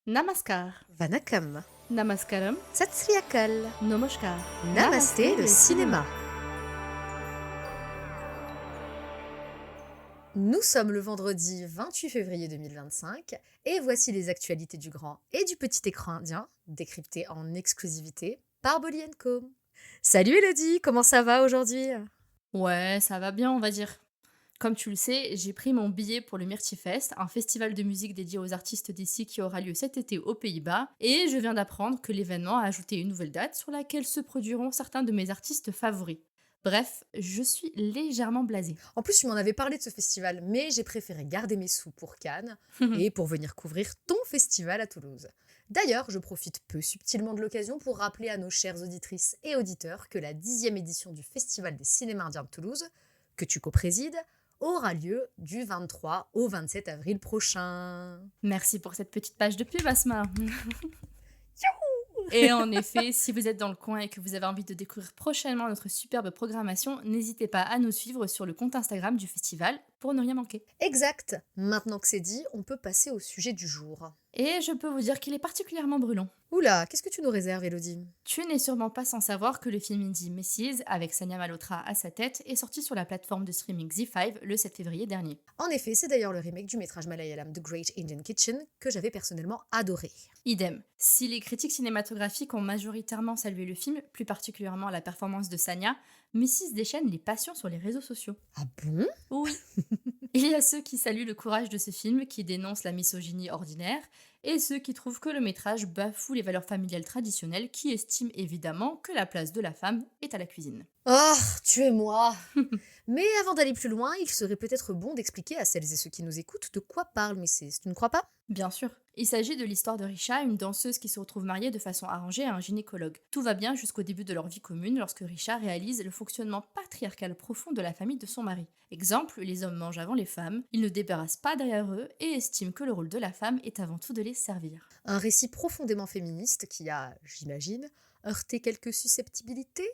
Namaskar, Vanakkam, Namaskaram, Sat Sri Akal, Namaskar, Namasté le cinéma. Nous sommes le vendredi 28 février 2025 et voici les actualités du grand et du petit écran indien, décryptées en exclusivité par Bolly Co. Salut Elodie, comment ça va aujourd'hui? Ouais, ça va bien, on va dire. Comme tu le sais, j'ai pris mon billet pour le Myrtifest, un festival de musique dédié aux artistes d'ici qui aura lieu cet été aux Pays-Bas, et je viens d'apprendre que l'événement a ajouté une nouvelle date sur laquelle se produiront certains de mes artistes favoris. Bref, je suis légèrement blasée. En plus, tu m'en avais parlé de ce festival, mais j'ai préféré garder mes sous pour Cannes et pour venir couvrir ton festival à Toulouse. D'ailleurs, je profite peu subtilement de l'occasion pour rappeler à nos chères auditrices et auditeurs que la 10e édition du Festival des cinémas indiens de Toulouse, que tu coprésides, aura lieu du 23 au 27 avril prochain. Merci pour cette petite page de pub, Asma. Et en effet, si vous êtes dans le coin et que vous avez envie de découvrir prochainement notre superbe programmation, n'hésitez pas à nous suivre sur le compte Instagram du festival pour ne rien manquer. Exact. Maintenant que c'est dit, on peut passer au sujet du jour. Et je peux vous dire qu'il est particulièrement brûlant. Oula, qu'est-ce que tu nous réserves, Elodie? Tu n'es sûrement pas sans savoir que le film indie Mrs. avec Sanya Malhotra à sa tête est sorti sur la plateforme de streaming Z5 le 7 février dernier. En effet, c'est d'ailleurs le remake du métrage malayalam The Great Indian Kitchen que j'avais personnellement adoré. Idem. Si les critiques cinématographiques ont majoritairement salué le film, plus particulièrement la performance de Sanya, Mrs. déchaîne les passions sur les réseaux sociaux. Ah bon? Oui, il y a ceux qui saluent le courage de ce film, qui dénoncent la misogynie ordinaire, et ceux qui trouvent que le métrage bafoue les valeurs familiales traditionnelles, qui estiment évidemment que la place de la femme est à la cuisine. Oh, tuez-moi! Mais avant d'aller plus loin, il serait peut-être bon d'expliquer à celles et ceux qui nous écoutent de quoi parle Mrs. Tu ne crois pas? Bien sûr. Il s'agit de l'histoire de Risha, une danseuse qui se retrouve mariée de façon arrangée à un gynécologue. Tout va bien jusqu'au début de leur vie commune lorsque Risha réalise le fonctionnement patriarcal profond de la famille de son mari. Exemple, les hommes mangent avant les femmes, ils ne débarrassent pas derrière eux et estiment que le rôle de la femme est avant tout de les servir. Un récit profondément féministe qui a, j'imagine, heurté quelques susceptibilités?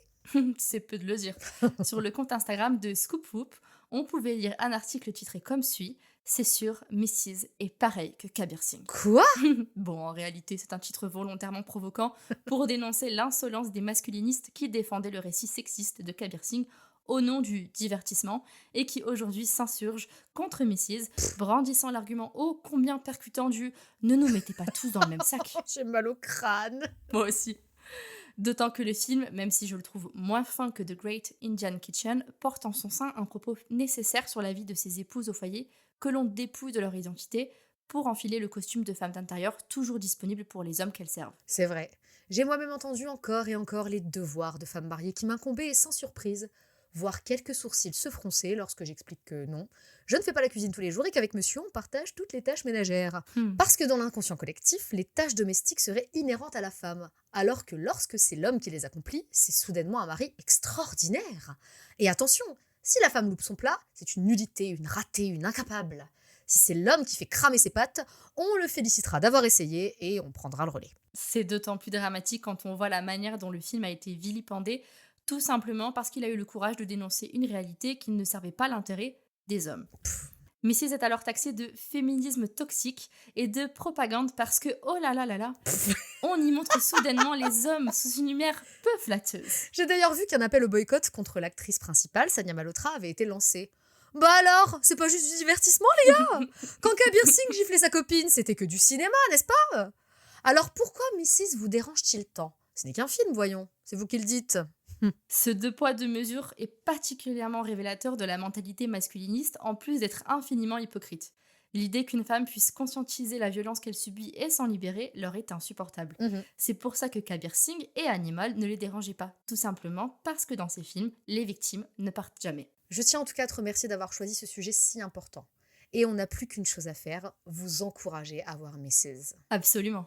C'est peu de le dire. Sur le compte Instagram de Scoop Whoop, on pouvait lire un article titré comme suit: C'est sûr, Mrs. est pareil que Kabir Singh. Quoi? Bon, en réalité, c'est un titre volontairement provoquant pour dénoncer l'insolence des masculinistes qui défendaient le récit sexiste de Kabir Singh au nom du divertissement et qui aujourd'hui s'insurgent contre Mrs. brandissant l'argument ô combien percutant du ne nous mettez pas tous dans le même sac. J'ai mal au crâne. Moi aussi. D'autant que le film, même si je le trouve moins fin que The Great Indian Kitchen, porte en son sein un propos nécessaire sur la vie de ses épouses au foyer, que l'on dépouille de leur identité pour enfiler le costume de femme d'intérieur toujours disponible pour les hommes qu'elles servent. C'est vrai. J'ai moi-même entendu encore et encore les devoirs de femmes mariées qui m'incombaient et sans surprise, voir quelques sourcils se froncer lorsque j'explique que non, je ne fais pas la cuisine tous les jours et qu'avec monsieur on partage toutes les tâches ménagères. Parce que dans l'inconscient collectif, les tâches domestiques seraient inhérentes à la femme, alors que lorsque c'est l'homme qui les accomplit, c'est soudainement un mari extraordinaire. Et attention, si la femme loupe son plat, c'est une nudité, une ratée, une incapable. Si c'est l'homme qui fait cramer ses pattes, on le félicitera d'avoir essayé et on prendra le relais. C'est d'autant plus dramatique quand on voit la manière dont le film a été vilipendé, tout simplement parce qu'il a eu le courage de dénoncer une réalité qui ne servait pas l'intérêt des hommes. Mrs. est alors taxée de féminisme toxique et de propagande parce que, oh là là là là, on y montre soudainement les hommes sous une lumière peu flatteuse. J'ai d'ailleurs vu qu'un appel au boycott contre l'actrice principale, Sanya Malhotra, avait été lancé. Bah alors, c'est pas juste du divertissement, les gars? Quand Kabir Singh giflait sa copine, c'était que du cinéma, n'est-ce pas? Alors pourquoi Mrs. vous dérange-t-il tant? Ce n'est qu'un film, voyons. C'est vous qui le dites. Ce deux poids deux mesures est particulièrement révélateur de la mentalité masculiniste en plus d'être infiniment hypocrite. L'idée qu'une femme puisse conscientiser la violence qu'elle subit et s'en libérer leur est insupportable. Mhm. C'est pour ça que Kabir Singh et Animal ne les dérangeaient pas, tout simplement parce que dans ces films, les victimes ne partent jamais. Je tiens en tout cas à te remercier d'avoir choisi ce sujet si important. Et on n'a plus qu'une chose à faire, vous encourager à voir Mrs. Absolument.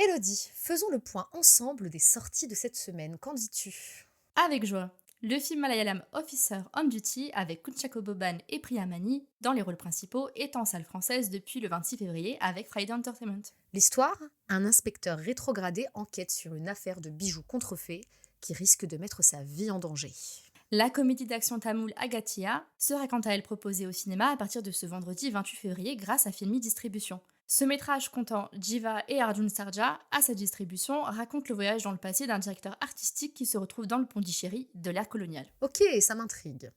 Elodie, faisons le point ensemble des sorties de cette semaine. Qu'en dis-tu? Avec joie. Le film malayalam Officer on Duty avec Kunchako Boban et Priyamani dans les rôles principaux est en salle française depuis le 26 février avec Friday Entertainment. L'histoire? Un inspecteur rétrogradé enquête sur une affaire de bijoux contrefaits qui risque de mettre sa vie en danger. La comédie d'action tamoule Agathia sera quant à elle proposée au cinéma à partir de ce vendredi 28 février grâce à Filmi Distribution. Ce métrage comptant Jiva et Arjun Sarja à sa distribution raconte le voyage dans le passé d'un directeur artistique qui se retrouve dans le Pondichéry de l'ère coloniale. Ok, ça m'intrigue.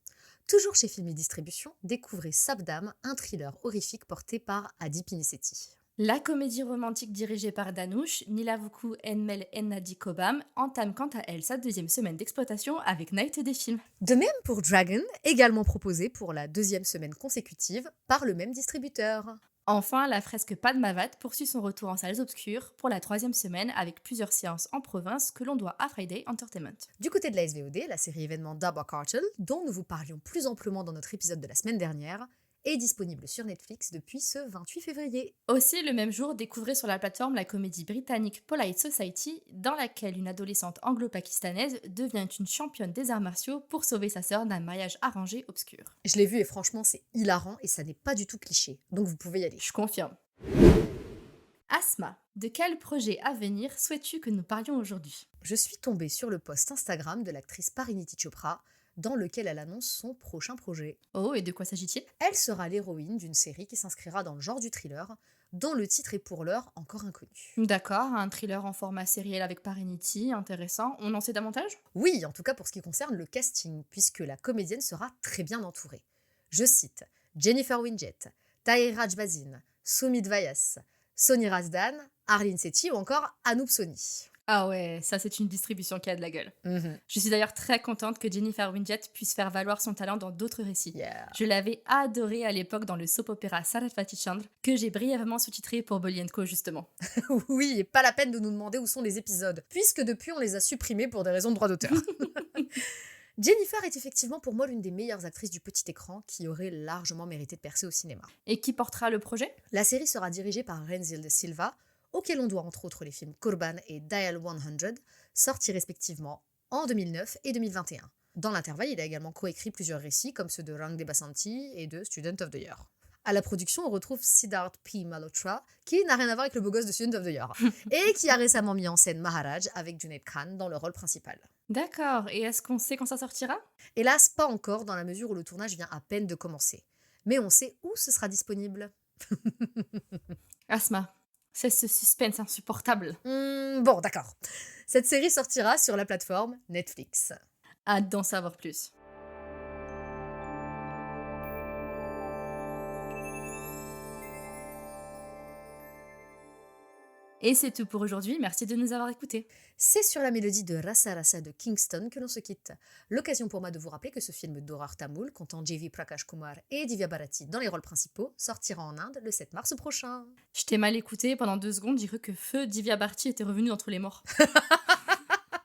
Toujours chez Film et Distribution, découvrez Sabdam, un thriller horrifique porté par Adi Pinisetti. La comédie romantique dirigée par Dhanush, Nilavuku Enmel Ennadi Kobam, entame quant à elle sa deuxième semaine d'exploitation avec Night des films. De même pour Dragon, également proposé pour la deuxième semaine consécutive par le même distributeur. Enfin, la fresque Padmavat poursuit son retour en salles obscures pour la troisième semaine avec plusieurs séances en province que l'on doit à Friday Entertainment. Du côté de la SVOD, la série événement Double Cartel, dont nous vous parlions plus amplement dans notre épisode de la semaine dernière, est disponible sur Netflix depuis ce 28 février. Aussi, le même jour, découvrez sur la plateforme la comédie britannique Polite Society, dans laquelle une adolescente anglo-pakistanaise devient une championne des arts martiaux pour sauver sa sœur d'un mariage arrangé obscur. Je l'ai vu et franchement c'est hilarant et ça n'est pas du tout cliché, donc vous pouvez y aller. Je confirme. Asma, de quel projet à venir souhaites-tu que nous parlions aujourd'hui? Je suis tombée sur le post Instagram de l'actrice Pariniti Chopra, dans lequel elle annonce son prochain projet. Oh, et de quoi s'agit-il? Elle sera l'héroïne d'une série qui s'inscrira dans le genre du thriller, dont le titre est pour l'heure encore inconnu. D'accord, un thriller en format sériel avec Parenity, intéressant. On en sait davantage? Oui, en tout cas pour ce qui concerne le casting, puisque la comédienne sera très bien entourée. Je cite Jennifer Winget, Tahir Rajbazin, Sumit Vyas, Soni Razdan, Arlene Sethi ou encore Anoop Soni. Ah ouais, ça c'est une distribution qui a de la gueule. Je suis d'ailleurs très contente que Jennifer Winget puisse faire valoir son talent dans d'autres récits. Yeah. Je l'avais adorée à l'époque dans le soap-opéra Sarasvati Chandra, que j'ai brièvement sous-titré pour Bolly & Co justement. Oui, et pas la peine de nous demander où sont les épisodes, puisque depuis on les a supprimés pour des raisons de droit d'auteur. Jennifer est effectivement pour moi l'une des meilleures actrices du petit écran qui aurait largement mérité de percer au cinéma. Et qui portera le projet? La série sera dirigée par Renzil de Silva, auquel on doit entre autres les films Kurban et Dial 100, sortis respectivement en 2009 et 2021. Dans l'intervalle, il a également coécrit plusieurs récits comme ceux de Rang de Basanti et de Student of the Year. À la production, on retrouve Siddharth P. Malhotra, qui n'a rien à voir avec le beau gosse de Student of the Year, et qui a récemment mis en scène Maharaj avec Junaid Khan dans le rôle principal. D'accord, et est-ce qu'on sait quand ça sortira? Hélas, pas encore, dans la mesure où le tournage vient à peine de commencer. Mais on sait où ce sera disponible. Asma, c'est ce suspense insupportable. Bon, d'accord. Cette série sortira sur la plateforme Netflix. Hâte d'en savoir plus. Et c'est tout pour aujourd'hui, merci de nous avoir écoutés. C'est sur la mélodie de Rasa Rasa de Kingston que l'on se quitte. L'occasion pour moi de vous rappeler que ce film d'horreur tamoul, comptant J.V. Prakash Kumar et Divya Bharati dans les rôles principaux, sortira en Inde le 7 mars prochain. Je t'ai mal écouté, pendant 2 secondes, j'ai cru que feu Divya Bharati était revenu d'entre les morts.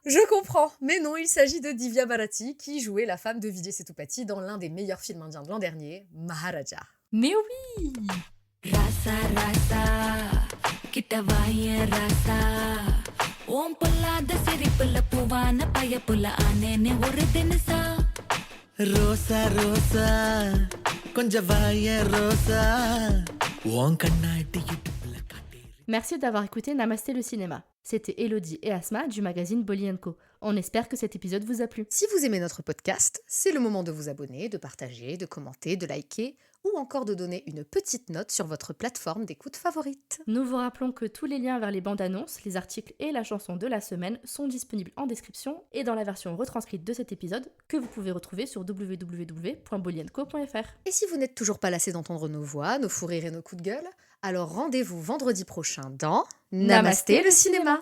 Je comprends, mais non, il s'agit de Divya Bharati qui jouait la femme de Vijay Sethupathi dans l'un des meilleurs films indiens de l'an dernier, Maharaja. Mais oui! Rasa rasa kitavaye rasa Om pulla da siri pulla puvana paya pulla ane ne oru din sa Rosa rosa konjavaye rosa Won kannadi yutupulla kaateri. Merci d'avoir écouté Namasté le cinéma. C'était Elodie et Asma du magazine Bolly & Co. On espère que cet épisode vous a plu. Si vous aimez notre podcast, c'est le moment de vous abonner, de partager, de commenter, de liker ou encore de donner une petite note sur votre plateforme d'écoute favorite. Nous vous rappelons que tous les liens vers les bandes annonces, les articles et la chanson de la semaine sont disponibles en description et dans la version retranscrite de cet épisode que vous pouvez retrouver sur www.bollyandco.fr. Et si vous n'êtes toujours pas lassé d'entendre nos voix, nos fous rires et nos coups de gueule, alors rendez-vous vendredi prochain dans Namasté le cinéma.